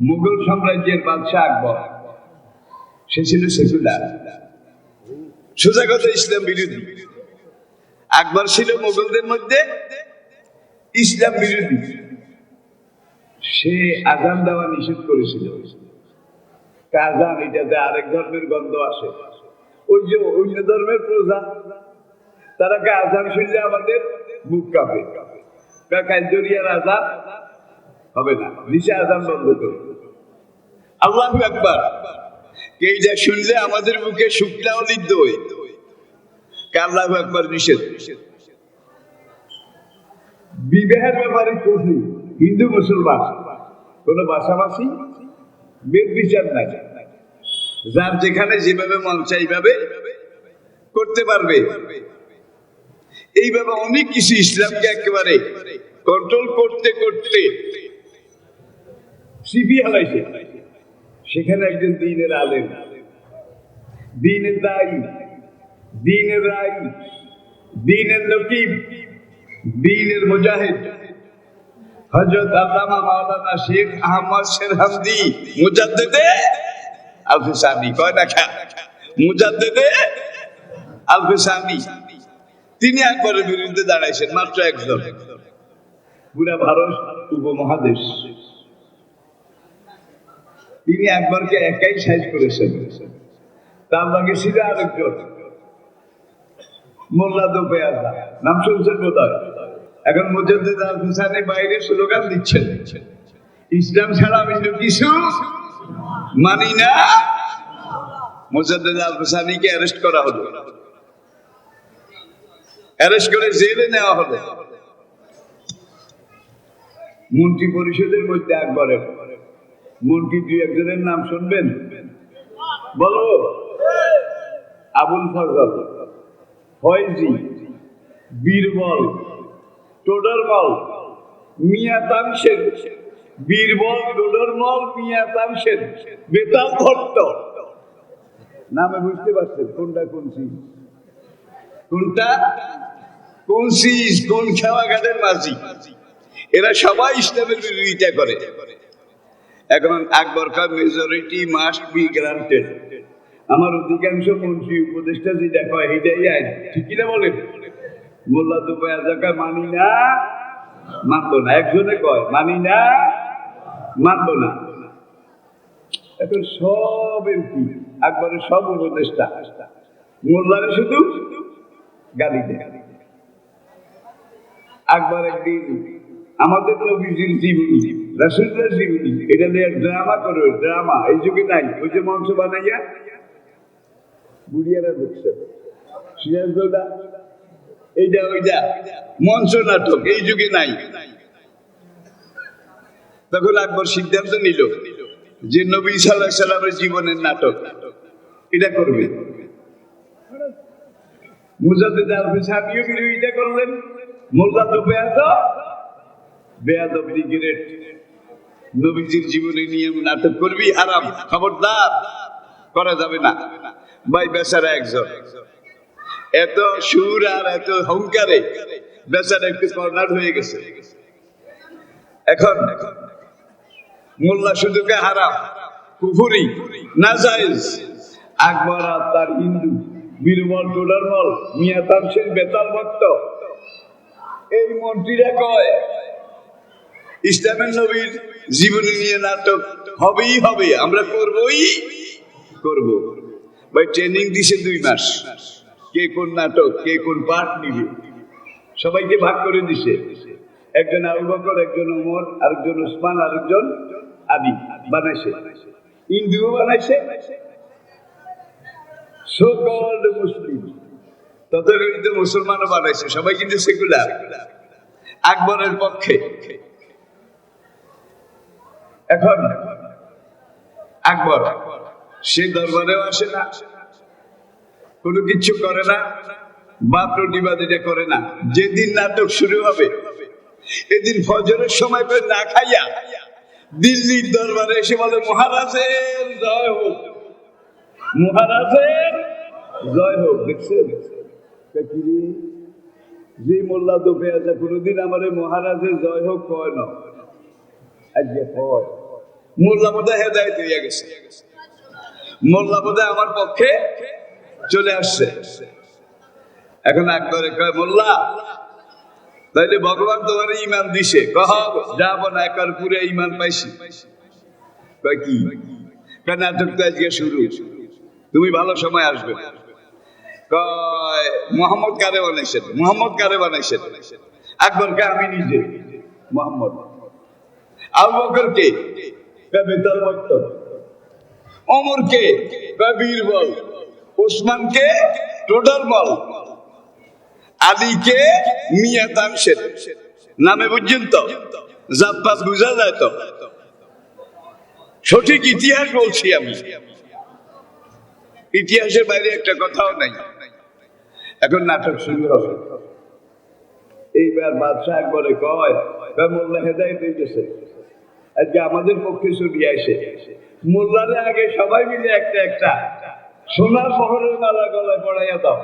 মুঘল সাম্রাজ্যের বাদশাহ আকবর, সে ছিল সেকুলার, সোজা কথা ইসলাম বিরোধী। আকবর ছিল মুঘলদের মধ্যে ইসলাম বিরোধী। সে আজান দেওয়া নিষেধ করেছিল। আজান, এটাতে আরেক ধর্মের গন্ধ আসে। ওই যে অন্য ধর্মের প্রজা, তারা আজান শুনলে আমাদের বুক কাঁপে। কাইজরিয়ার আজান হবে না, নিচে আজান বন্ধ করে। আল্লাহু আকবার, এইটা শুনলে আমাদের বুকে শুকনা অলিদ্ধ হয়ে। আল্লাহু আকবার নিষেধ। বিবাহের ব্যাপারে প্রভু হিন্দু মুসলমান কোন বাসাবাসি বেদ বিচার নাই, যার যেখানে যেভাবে মন চাই এইভাবে করতে পারবে। এইভাবে অনেক কিছু ইসলামকে একেবারে কন্ট্রোল করতে করতে সিপি হালাইছে। সেখানে একজন দ্বীনের আলেম, দ্বীনের দায়ী, দ্বীনের রাই, দ্বীনের নকিব, দ্বীনের মুজাহিদ হযরত আল্লামা মাওলানা শেখ আহমদ শেরহামদি মুজাদ্দিদে আল-ফিসানি, কয় না খা মুজাদ্দিদে আল-ফিসানি, তিনি আকবরের বিরুদ্ধে দাঁড়াইছেন। মাত্র একজন, পুরা ভারত উপমহাদেশ তিনি আকবরকে একাই সাইজ করেছেন। তার লগে ছিল আরেকজন মোল্লা দোপেয়াজা, নাম শুনছেন বোধহয়। এখন মুজাদ্দিদ আল-ফিসানি বাইরে স্লোগান দিচ্ছেন, ইসলাম ছাড়া অন্য কিছু মানি না। মুজাদ্দিদ আল-ফিসানিকে অ্যারেস্ট করা হলো, অ্যারেস্ট করে জেলে নেওয়া হলো। মন্ত্রী পরিষদের মধ্যে আকবরের মন্ত্রী দুই একজনের নাম শুনবেন, বলো। আবুল ফজল, ফয়জি, বীরবল, টোডরমল, মিয়া তামসেন। বীরবল, টোডরমল, মিয়া তামসেন, বেতাল ভট্ট। নামে বুঝতে পারছেন কোনটা কোন সিজ, কোনটা কোন সিজ, কোন খেওয়া ঘাটের মাঝি। এরা সবাই ইসলামের বিরোধিতা করে। এখন আকবর খান মেজরিটি মাস্ট বি গ্রান্টেড। আমার অধিকাংশ মন্ত্রী উপদেষ্টা যেটা কয় এটাই আইন, ঠিক কিনা বলেন? মোল্লা দোপেয়াজা মানি না, মানবো না। একজনে কয় মানি না, মানবো না। এখন সব এমপি, আকবরের সব উপদেষ্টা মোল্লারে শুধু গালি দেয়। আকবর একদিন আমাদের নবীজির জীবনী, রাসূলুল্লাহর জীবনী, এটা নিয়ে ড্রামা করবে। ড্রামা এই যুগে নাই। ওই যে মঞ্চ বানাইয়া বুড়িয়ারা দেখছে সিরাজদৌলা, এইটা ওইটা মঞ্চ নাটক এই যুগে নাই। তখন আকবর সিদ্ধান্ত নিল যে নবী সাল্লাল্লাহু আলাইহি সাল্লামের জীবনের নাটক এটা করবে। মুজাদ্দিদ আল-ফিসানিও বিরোধিতা করলেন। মোল্লা দোপেয়াজা বেয়াদব ডিগ্রেড, নবীজির জীবনে নিয়ে নাটক করবি, হারাম, খবরদার, করা যাবে না। ভাই বেচারা একজন, এত সুর আর এত হুঙ্কারে বেচারা একটু কর্নার হয়ে গেছে। এখন মোল্লা শুধুকে হারাম, কুফরি, নাজায়েজ। আকবর আর তার হিন্দু বীরবল, টোডরমল, মিয়া তামসেন, বেতাল ভক্ত, এই মন্ত্রীরা কয় ইসলামের নবীর জীবনী নিয়ে নাটক হবেই হবে, আমরা করবই করব। ভাই ট্রেনিং দিছে 2 মাস, কে কোন নাটক, কে কোন পাঠ নিবে, সবাইকে ভাগ করে দিছে। একজন আবু বকর, একজন ওমর, আরেকজন উসমান, আরেকজন আলী বানাইছে। হিন্দুও বানাইছে, সো-কল্ড মুসলিম, তথাকথিত মুসলমানও বানাইছে। সবাই কিন্তু সেকুলার, আকবরের পক্ষে। এখন আকবর সে দরবারেও আসে না, কোনো কিছু করে না, বা প্রতিবাদ এটা করে না। যেদিন নাটক শুরু হবে এদিন ফজরের সময় না খাইয়া দিল্লির দরবারে এসে বলে মহারাজের জয় হোক, মহারাজের জয় হোক। দেখছেন যে মোল্লা দোপেয়াজা কোনদিন আমার মহারাজের জয় হোক কয় না, আজকে হয়। মোল্লা বোধহয় হেদায়েত হইয়া গেছে, মোল্লা বোধহয় আমার পক্ষে চলে আসছে। এখন একবারে কয় মোল্লা তাইলে ভগবান তোমার ইমান দিছে, কহ যাবো না, একবার পুরে ইমান পাইছি। কয় কি? নাটক তো আজকে শুরু, তুমি ভালো সময় আসবে। কয় মোহাম্মদ কারে বানাইছেন, মোহাম্মদ কারে বানাইছেন? একবার কে আমি নিজে মোহাম্মদ। আবু বকর কে? বেতাল বক্তব্য। ওমর কে? বীরবল। ওসমান কে? টোটাল বল। আলী কে? মিয়া তামশেদ। নামে বুঝছেন তো, জাতপাত বুঝা যায় তো। সঠিক ইতিহাস বলছি আমি, ইতিহাসের বাইরে একটা কথাও নাই। এখন নাটক শুরু হবে। এইবার বাদশাহ একবারে কয় মোল্লা হেদায়েত হয়ে গেছে, আজকে আমাদের পক্ষে চলিয়ে আসে। মোল্লারে আগে সবাই মিলে একটা একটা সোনার মোহরের মালা গলায় পড়াইয়া দাও।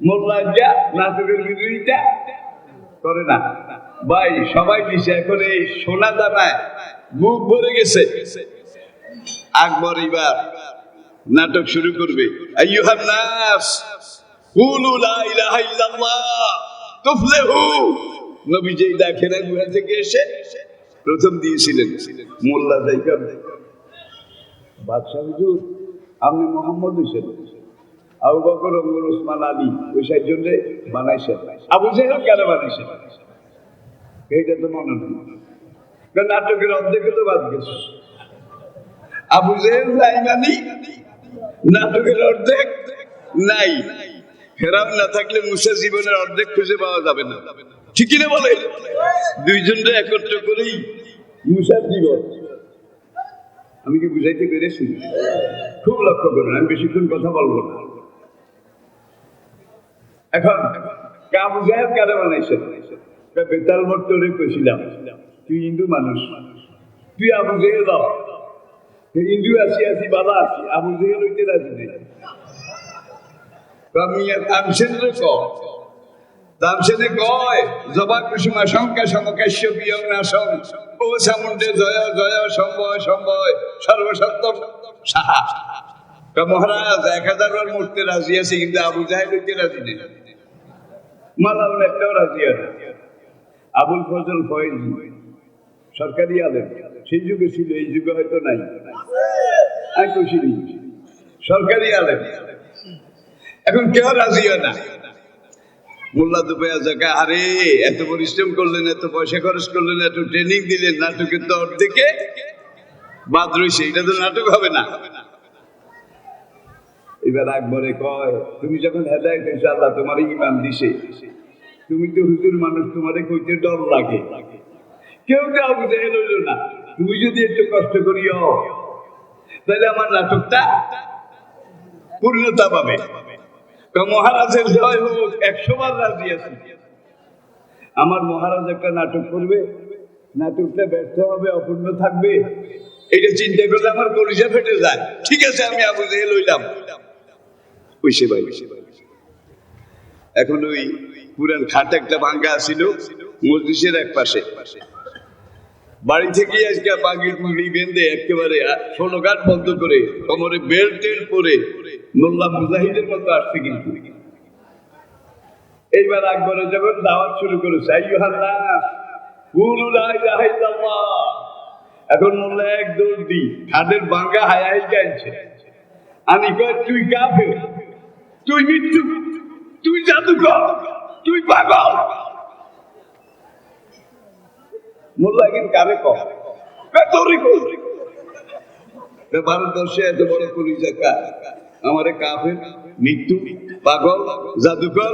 মোল্লা যা নাটকের বিরোধিতা করে না ভাই, সবাই দিছে। এখন এই সোনা দানায় বুক ভরে গেছে। আকবর এবার নাটক শুরু করবে। আইয়ুহান নাস কুলু লা ইলাহা ইল্লাল্লাহ তুফলিহু। নবীজি দেখেন গুহা থেকে এসে প্রথম দিয়েছিলেন। মোল্লা যাইকা বাদশাহ হুজুর আপনি মোহাম্মদ হোসেন, আবু বকর, ওমর, ওসমান, আলী ওই সাতজনে বানাইছেন। আবু জেহেল কেন বানাইছেন এইটা তো মনে নেই, নাটকের অর্ধেকে তো বাদ গেছে। আবু জেহেল নাই মানি নাটকের অর্ধেক নাই। ফেরাউন না থাকলে মুসা জীবনের অর্ধেক খুঁজে পাওয়া যাবে না, ঠিক না বলে? দুইজনরে একত্র করেই মুসার জীবন। আমি কি বুঝাইতে পেরেছি? খুব লক্ষ্য করুন, আমি বেশিক্ষণ কথা বলবো না। এখন আবু জেহেল কারে বানাইছেন? বেতাল বর্তরে কইছিলাম তুই হিন্দু মানুষ, তুই আবু জেহেল হিন্দু আছি আছি বাবা আছি, আবু জেহেল হইতে রাজি নেই। তামসেনে কয় জবা কুসুম আশঙ্কা সমকাশ্য বিয়ং নাশং ও চামুণ্ডে জয় জয় সম্ভয় সম্ভয় সর্বসত্তম সাহা। মহারাজ 1000 বার মরতে রাজি আছে, কিন্তু আবু জাহেল হইতে রাজি নেই। মালাউল একটাও রাজি আছে। আবুল ফজল ফয়েজ সরকারি আলেম, সেই যুগে ছিল, এই যুগে হয়তো নাই। সরকারি আলেম, এখন কেউ রাজি হয় না। মোল্লা দুপয়া জায়গা, আরে এত পরিশ্রম করলেন, এত পয়সা খরচ করলেন, এত ট্রেনিং দিলেন, নাটকের তো অর্ধেকে বাদ রয়েছে, এটা তো নাটক হবে না। এবার আকবরে কয় তুমি যখন হেদায়েত হইছো, আল্লাহ তোমার ইমান দিছে, তুমি তো হুজুর মানুষ, তোমারে কইতে ডর লাগে। কেউ তো আবু জেহেল হইল না, তুমি যদি একটু কষ্ট করিও তাহলে আমার নাটকটা পূর্ণতা পাবে। মহারাজের জয় হোক, 100 বার রাজি আছি। আমার মহারাজ একটা নাটক করবে, নাটকটা ব্যর্থ হবে, অপূর্ণ থাকবে, এটা চিন্তা করলে আমার কলিজা ফেটে যায়। ঠিক আছে, আমি আবু জেহেল হইলাম। এখন ওই পুরান খাট একটা ভাঙ্গা ছিল মসজিদের এক পাশে, বাড়ি থেকে আজকে পাগড়ি পুগড়ি বেঁধে একেবারে 16 ঘাট বন্ধ করে কোমরে বেল্ট টেল পরে মোল্লা মুজাহিদের মতো আসছে। কিন্তু এইবার আকবরে যখন দাওয়াত শুরু করেছে, আইয়ুহান নাস কুলু লা ইলাহা ইল্লাল্লাহ, এখন মোল্লা এক দৌড় দি খাটের ভাঙ্গা হায়াই গাইছে। আমি কই তুই কাফের, তুই মৃত্যু, তুই জাদুকর, তুই পাগল। মোল্লা কিন্তু কারে কয় ভারতবর্ষে এত বড় কলিজা কার? আমারে কাফের, মৃত্যু, পাগল, জাদুকর,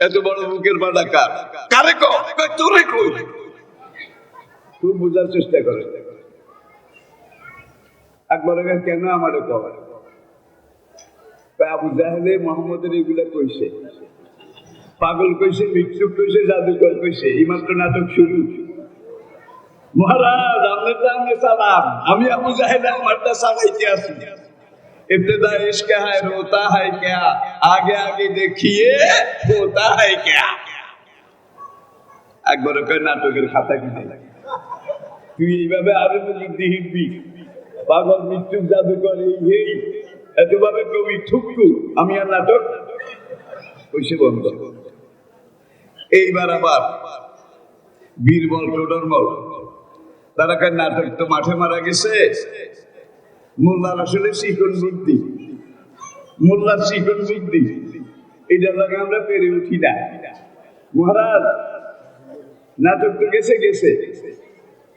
এত বড় বুকের বাড়া কার? কারে কয় তোরে কই? তুই বোঝার চেষ্টা করে। একবার কেন আমারে কয়? আবু জাহেলে মোহাম্মদের এগুলা কইছে, পাগল কইছে, মৃত্যু কইছে, জাদুকর কইছে, এই মাত্র নাটক শুরু। মহারাজ আপনার সামনে সালাম, আমি আবু জাহেল আমারটা সালাইতে আছি। इब्तिदा इश्क है रोता है क्या, आगे आगे देखिए होता है क्या। একবার কয় নাটকের খাতা কিনে তুই এইভাবে আরো বুদ্ধি হিটবি, পাগল মৃত্যু জাদুকর এই এতভাবে কবি ঠুকু আমি আর নাটক কইসে বন্ধ। এইবার আবার বীরবল টোডরমল তারা কার নাটক তো মাঠে মারা গেছে। মোল্লার আসলে শিকন বুদ্ধি, মোল্লার শিকন বুদ্ধি এটা লাগে আমরা পেরে উঠি না। মহারাজ নাটক তো গেছে গেছে,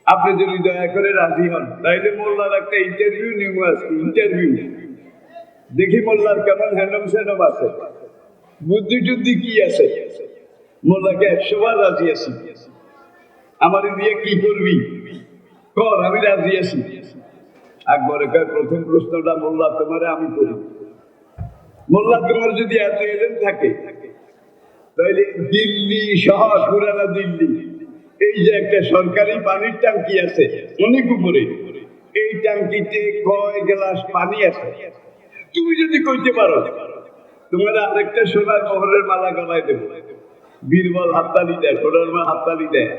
আপনি যদি দয়া করে রাজি হন তাইলে মোল্লার একটা ইন্টারভিউ নিব আজকে। ইন্টারভিউ দেখি মোল্লার কেমন হ্যান্ডম স্যান্ডম আছে, বুদ্ধি টুদ্ধি কি আছে। মোল্লাকে 100 বার রাজি আছি, আমার দিয়ে কি করবি কর, আমি রাজি আছি। আকবর প্রথম প্রশ্নটা মোল্লা তোমারে আমি করি। মোল্লা তোমার যদি এত এলেন থাকে তাহলে দিল্লি শহর, পুরানা দিল্লি, এই যে একটা সরকারি পানির ট্যাঙ্কি আছে অনেক উপরে, এই ট্যাঙ্কিতে কয় গ্লাস পানি আছে তুমি যদি কইতে পারো তোমার আরেকটা সোনার মোহরের মালা গলায় দেবো। বীরবল হাততালি দেয়, সোনার মা হাততালি দেয়,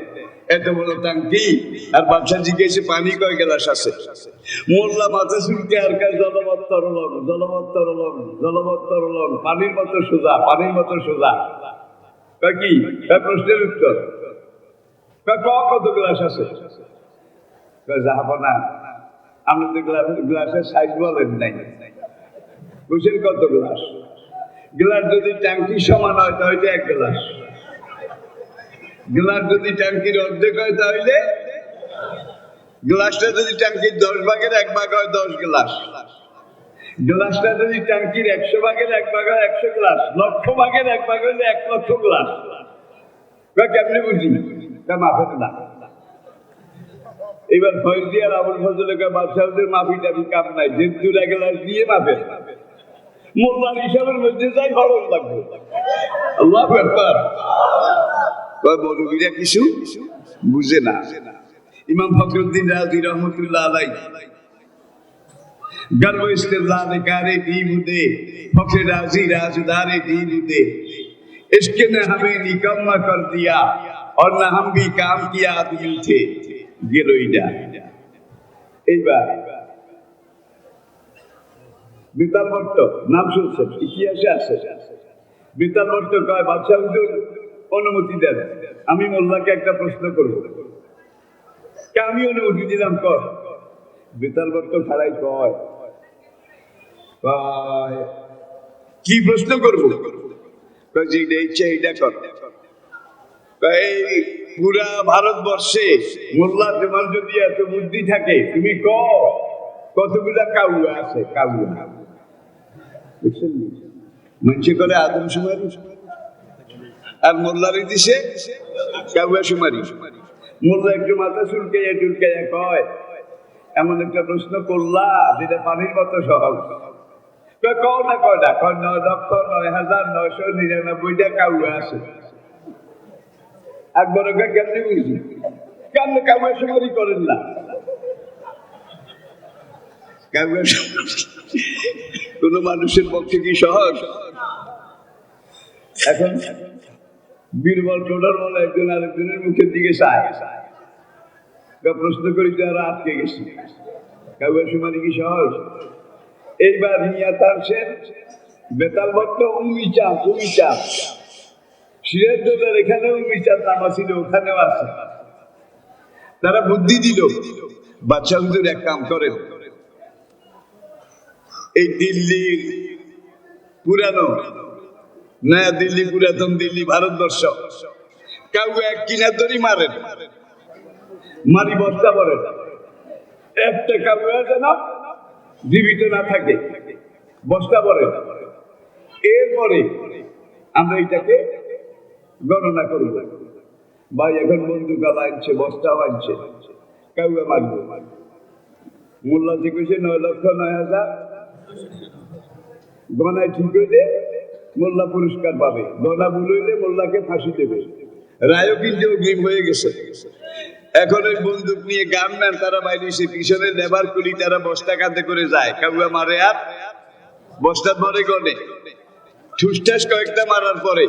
এত বড় ট্যাঙ্কি। আর বাচ্চা জিজ্ঞেসে পানি কয় গ্লাস আছে। মোল্লা মাথা চুলকে আর কাজ জলবৎ তরলং, জলবৎ তরলং, জলবৎ তরলং, পানির মতো সোজা, পানির মতো সোজা। কি প্রশ্নের উত্তর? কত গ্লাস আছে? যাবো না, আপনি তো গ্লাসের সাইজ বলেন নাই, বুঝছেন কত গ্লাস? গ্লাস যদি ট্যাঙ্কির সমান হয় তাহলে 1 গ্লাস, গ্লাস যদি ট্যাঙ্কির অর্ধেক হয় তাহলে, গ্লাসটা যদি ট্যাঙ্কির 10 ভাগের 1 ভাগ হয় 10 গ্লাস, গ্লাসটা যদি ট্যাঙ্কির 100 ভাগের 1 ভাগ হয় 100 গ্লাস, লক্ষ ভাগের 1 ভাগ হলে 1 লক্ষ গ্লাস। কেমনি বুঝি? তা মাফেন না। এবার ফয়জি আর আবুল ফজল বাদশাহদের মাফি টাফি কাম নাই, যে 2 গ্লাস দিয়ে মাফেন। মোল্লার হিসাবের মধ্যে যাই হরণ লাগবে। আল্লাহু আকবার। মৌলবীরা কিছু বুঝে না। ইমাম ফখরুদ্দিন রাজি রহমতুল্লাহ আলাইহি गर्व इस्तेज़ाद कारे दीबुदे फख्र राजी राजदारे दीबुदे इश्क ने हमें निकम्मा कर दिया और ना हम भी काम किया आदमी थे गिरोइडा। এইবার বিতাল ভট্ট নাম শুনছেন, ইতিহাসে আছে। বিতাল ভট্ট কয় বাদশাহ হুজুর অনুমতি দেন, আমি মোল্লাকে একটা প্রশ্ন করব। আমি অনুমতি দিলাম, কর। বিতাল ভট্ট খাড়াই কয় কি প্রশ্ন করবো? পুরা ভারতবর্ষে মোল্লা তোমার যদি এত বুদ্ধি থাকে তুমি কতগুলা কাউয়া আছে? কাউয়া মঞ্চে করে আদমশুমারি, আর মোল্লারই দিছে কাউয়া শুমারি। মোল্লা একটু মাথা চুলকাইয়া টুলকাইয়া কয় এমন একটা প্রশ্ন করলা যেটা পানির মতো সহজ। কও না কয়টা? 9,09,999টা কাউয়া আছে। একবার ওকে কেমনি বুঝি? কেন কাউয়া শুমারি করেন না? কাউয়া কোন মানুষের পক্ষে কি সহজ? এখন বীরবল টোডরমল একজন আরেকজনের মুখের দিকে চায়, প্রশ্ন করি তো আরো আটকে গেছি। কাউয়া শুমারি কি সহজ? এইবার মিয়াতার সেন বেতাল ভট্ট উমিচাপ সিরাজদৌলার এখানেও উমিচাপ নামা ছিল, ওখানেও আছে। তারা বুদ্ধি দিল বাদশাহ হুজুর এক কাম করেন, এই দিল্লির পুরানো নয়া দিল্লি, পুরাতন দিল্লি, ভারতবর্ষ, কাউয়া এক কিনার ধরি মারেন, মারি বস্তা পড়েন, একটা কাউয়া যেন জীবিত না থাকে, বস্তা পড়ে। এরপরে আমরা এটাকে গণনা করব। ভাই এখন বন্দুকা আনছে, বস্তাও আনছে, কাউয়া মারব। মোল্লা যে কইছে 9,09,000, গণায় ঠিক হইলে মোল্লা পুরস্কার পাবে, গণা ভুল হইলে মোল্লাকে ফাঁসি দেবে। রায়ও কিন্তু অগ্রিম হয়ে গেছে। এখন ওই বন্দুক নিয়ে গানম্যান তারা বাইরে পিছনে লেবার কুলি তারা বস্তা কাঁধে করে যায়, কাউয়া মারে আর বস্তা ধরে গনে ঠুসঠাস কয়েকটা মারার পরে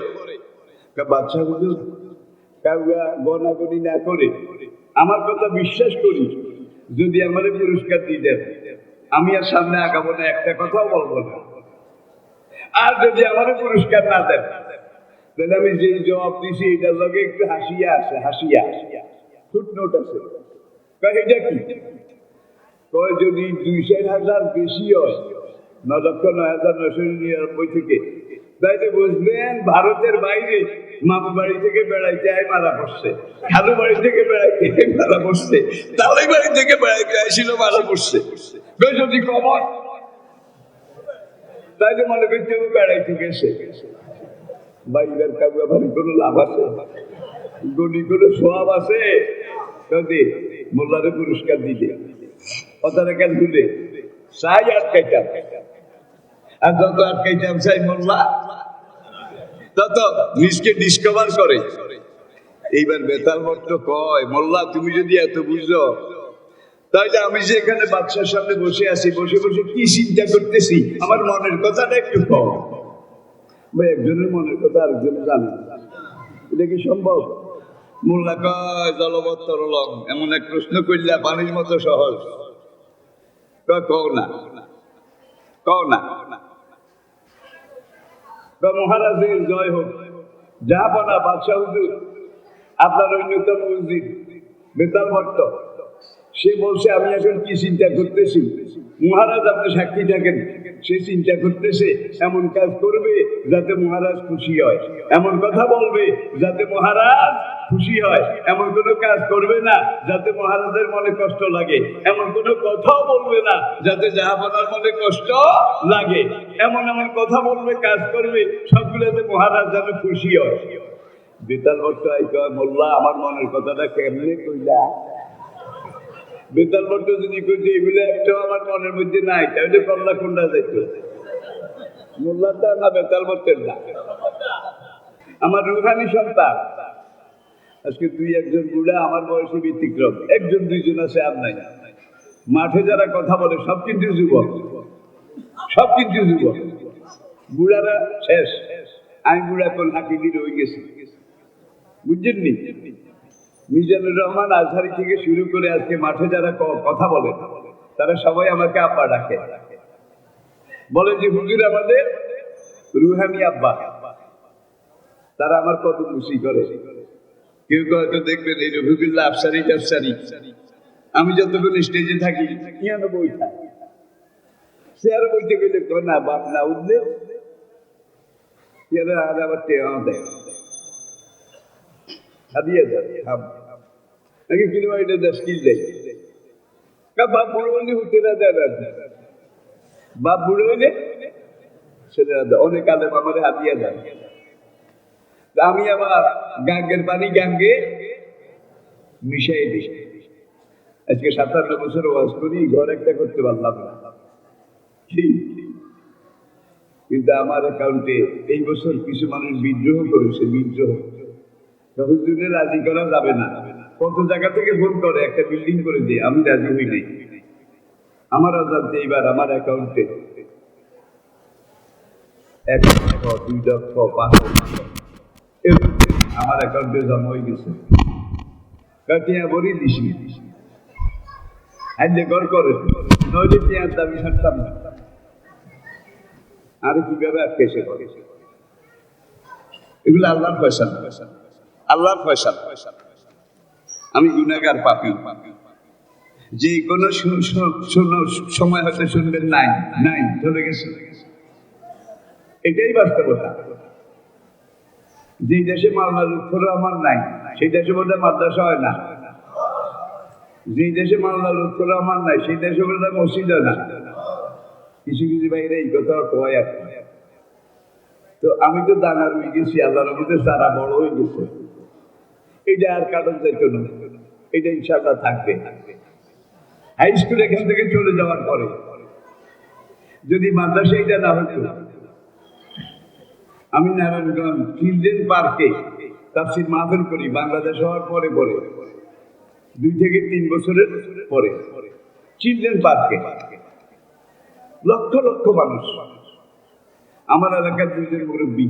বাচ্চা হুজুর কাউয়া গনাগনি না করে আমার কথা বিশ্বাস করি, যদি আমার পুরস্কার দিয়ে দেন আমি আর সামনে আগাবো না, একটা কথাও বলবো না। আর যদি আমার পুরস্কার না দেন তাহলে আমি যেই জবাব দিছি এটার লগে একটু হাসিয়া আছে, হাসিয়া ফুটনোট আছে। এটা কি কয়, যদি 2,000 বেশি হয় 9,09,999 থেকে, তাইলে বুঝবেন ভারতের বাইরে মামু বাড়ি থেকে বেড়াইতে আয় মারা পড়ছে, খালু বাড়ি থেকে বেড়াইতে মারা পড়ছে, তালাই বাড়ি থেকে বেড়াইতে আসছিল মারা পড়ছে। যদি কম হয় তাইলে মনে করতে হবে বেড়াইতে গেছে। বাইরের কাউকে বাড়ি কোনো লাভ আছে, গণি কোনো সোয়াব আছে? যদি মোল্লারে পুরস্কার দিতে কথাটা কেন ভুলে চাই আটকাইতাম, আর যত আটকাইতাম চাই মোল্লা তত নিজকে ডিসকভার করে। এইবার বেতাল ভট্ট কয়, মোল্লা তুমি যদি এত বুঝো তাহলে আমি যে এখানে বাদশার সামনে বসে আছি, বসে বসে কি চিন্তা করতেছি, আমার মনের কথাটা একটু কম। ভাই একজনের মনের কথা আরেকজনে জানে, এটা কি সম্ভব? মোল্লা কয়, জলবৎ তরলম, এমন এক প্রশ্ন করলে পানির মতো সহজ। কও না, কও না। মহারাজের জয় হোক, যা বলা বাদশাহ হুজুর, আপনার অন্যতম উজির বেতাল ভট্ট, সে বলছে আমি এখন কি চিন্তা করতেছি। মহারাজ আপনি সাক্ষী থাকেন, সে চিন্তা করতেছে এমন কাজ করবে যাতে মহারাজ খুশি হয়, এমন কথা বলবে যাতে মহারাজ খুশি হয়, এমন কোনো কাজ করবে না যাতে মহারাজের মনে কষ্ট লাগে, এমন কোনো কথাও বলবে না যাতে জাহাপনার মনে কষ্ট লাগে, এমন এমন কথা বলবে, কাজ করবে সবগুলো যাতে মহারাজ যেন খুশি হয়। বেতাল ভট্ট মোল্লা আমার মনের কথাটা কেমনে কইলা? বেতাল ভট্ট যদি কইতে এগুলো একটাও আমার মনের মধ্যে নাই, তাহলে কল্লা কোনটা যাইত? মোল্লারটা না বেতাল ভট্টের না? আমার রুহানি সন্তান আজকে 2-1 বুড়া আমার বয়সে ব্যতিক্রম, 1-2 আছে আর নাই। মাঠে যারা কথা বলে সব কিন্তু যুবক, সব কিন্তু যুবক, বুড়ারা শেষ। আমি বুড়া কোন হাকিগির হয়ে গেছি, বুঝছেননি? মিজানুর রহমান আজহারি থেকে শুরু করে আজকে মাঠে যারা কথা বলে তারা সবাই আমাকে আব্বা ডাকে, বলে যে হুজুর আমাদের রুহানি আব্বা। তারা আমার কত খুশি করে। কেউ হয়তো দেখবেন এই রফিকুল্লাহ আফসারি টাফসারি, আমি যতক্ষণ স্টেজে থাকি ইয়ানো বই থাকি, সে আরো বইতে গেলে না বাপ না উঠলে আবার টেওয়া দেয়, হাদিয়ে দেয় নাকি কিলোমিটার 10 কিল দেয়। বাপ বুড়ো হইলে হুতেরা দেয় না, বাপ বুড়ো হইলে ছেলেরা দেয়। অনেক আলেম আমাদের হাদিয়া দেয়। আমি আবার গাঙ্গের পানি গাঙ্গে মিশাই দিই। আজকে 57 বছর ওয়াজ করি, ঘর একটা করতে পারলাম না, কিন্তু আমার অ্যাকাউন্টে এই বছর কিছু মানুষ বিদ্রোহ করেছে। বিদ্রোহ হুজুরে রাজি করা যাবে না, কত জায়গা থেকে ফোন করে একটা বিল্ডিং করে দিয়ে, আমি রাজি হই নাই। আমার অজান্তে এইবার আমার অ্যাকাউন্টে 1 লক্ষ 2 লক্ষ 5 লক্ষ আমার অ্যাকাউন্টে জমা হয়ে গেছে। কাটিয়া বড়ি দিছি আইলে ঘর করে, নইলে টিয়ার দাবি ছাড়তাম না। আর কিভাবে আটকেছে করে, এগুলো আল্লাহর ফয়সালা, আল্লাহর ফয়সালা। আমি গুনাহগার পাপী, যে কোনো সময় হয়তো শুনবেন নাই নাই চলে গেছে, এটাই বাস্তবতা। যে দেশে মাওলানা লুৎফর রহমান নাই সেই দেশে বোধহয় মাদ্রাসা হয় না, যে দেশে মাওলানা লুৎফর রহমান নাই সেই দেশে বোধহয় মসজিদ হয় না। কিছু কিছু বাইরে এই কথা কয় আর। তো আমি তো দানা রয়ে গেছি, আল্লাহর মধ্যে সারা বড় হয়ে গেছে, এইটা আর কারণ যাইতো না, এটা ইনশাআল্লাহ থাকবে। হাই স্কুল এখান থেকে চলে যাওয়ার পরে যদি মাদ্রাসা এটা না হতো, আমি নারায়ণগঞ্জ চিলড্রেন পার্কে তাফসীর মাহফিল করি বাংলাদেশ হওয়ার পরে পরে 2 থেকে 3 বছরের পরে। চিলড্রেন পার্কে লক্ষ লক্ষ মানুষ, আমার এলাকার 2 জন মুরব্বী,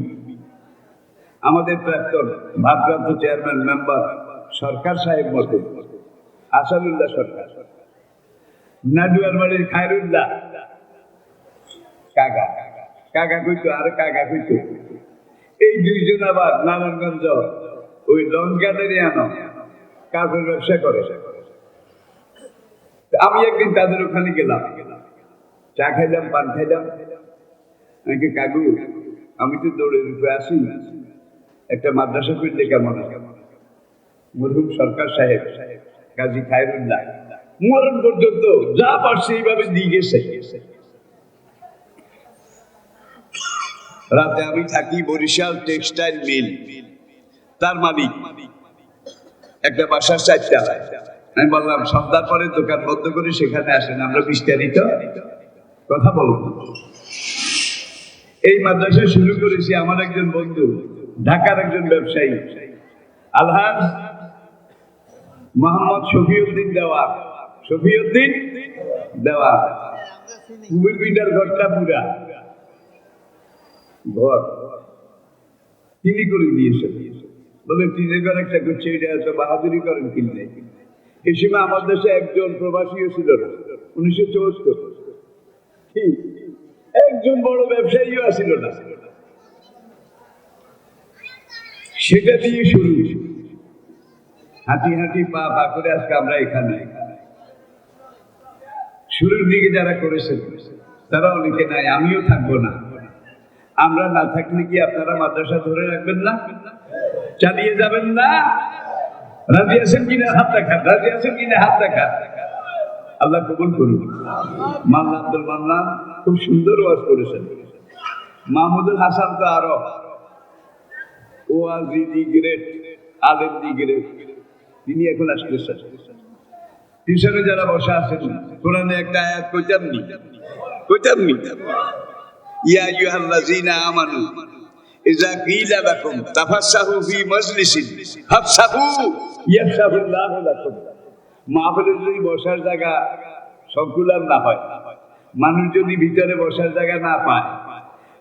আমাদের প্রাক্তন ভারপ্রাপ্ত চেয়ারম্যান মেম্বার সরকার সাহেব মতো আসাদুল্লাহ সরকার, নাডুয়ার বাড়ির খায়রুল্লাহ কাকা, কাকা কইতো আর কাকা কইতো। এই দুইজন আবার নারায়ণগঞ্জ ওই লঙ্কাদের আনো কাপড়ের ব্যবসা করে। আমি একদিন তাদের ওখানে গেলাম, চা খাইলাম, পান খাইলাম। আমাকে কাকু, আমি তো দৌড়ের রূপে আসি, একটা মাদ্রাসা করলে কেমন হয়? মরহুম সরকার সাহেব কাজী খায়রুল্লাহ মরণ পর্যন্ত যা পারছে এইভাবে দিয়ে গেছে। রাতে আমি থাকি বরিশাল টেক্সটাইল মিল, তার মালিক একটা বাসার 4 তলায়। আমি বললাম সন্ধ্যার পরে দোকান বন্ধ করে সেখানে আসেন, আমরা বিস্তারিত কথা বলবো। এই মাদ্রাসা শুরু করেছি আমার একজন বন্ধু, ঢাকার একজন ব্যবসায়ী আলহাজ মোহাম্মদ শফিউদ্দিন দেওয়া, শফিউদ্দিন দেওয়া। কুমির বিটার ঘরটা পুরা ঘর তিনি করে দিয়েছেন। বলে টিনের ঘর একটা করছে, এটা এত বাহাদুরি করেন কিনলে। এই সময় আমার দেশে একজন প্রবাসীও ছিল না, 1974 একজন বড় ব্যবসায়ীও আসিল না। সেটা দিয়ে শুরু, হাঁটি হাঁটি পা পা করে আজকে আমরা এখানে। শুরুর দিকে যারা করেছেন তারা অনেকে নাই, আমিও থাকবো না। আমরা না থাকলে কি আপনারা মাদ্রাসা ধরে রাখবেন না? চালিয়ে যাবেন না? রাজি আছেন কিনা হাত দেখান, রাজি আছেন কিনা হাত দেখান। আল্লাহ কবুল করুন। মাল্লা আব্দুল মান্নান খুব সুন্দর ওয়াজ করেছেন। মাহমুদুল হাসান তো আরো ওয়াজি দি গ্রেট, আলেম দি গ্রেট, তিনি এখন আসতেছেন। পিছনে যারা বসা আছেন, কোরআনে একটা আয়াত কইতামনি ইয়া আইয়ুহাল্লাযীনা আমানু ইযা কিলা লাকুম তাফাসসাহু ফি মাজলিসিন ফাফসাহু ইয়াফসাহুল্লাহু লাকুম। মাহফিলে যদি বসার জায়গা সংকুলান না হয়, মানুষ যদি ভিতরে বসার জায়গা না পায়,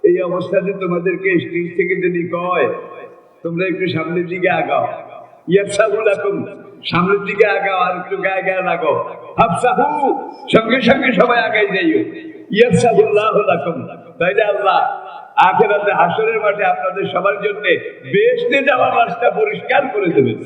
এই অবস্থাতে তোমাদেরকে স্টেজ থেকে যদি কয় তোমরা একটু সামনের দিকে আগাও, ইয়াফসাহু লাকুম, সামনের দিকে আগাও, আর একটু গায়ে গায়ে লাগাও, ফাফসাহু, সঙ্গে সঙ্গে সবাই আগাই যাইও, ইয়াফসাহুল্লাহু লাকুম। তাইলে আল্লাহ আখিরাতে হাসরের মাঠে আপনাদের সবার জন্য বেহেশতে যাওয়ার রাস্তা পরিষ্কার করে দেবেন।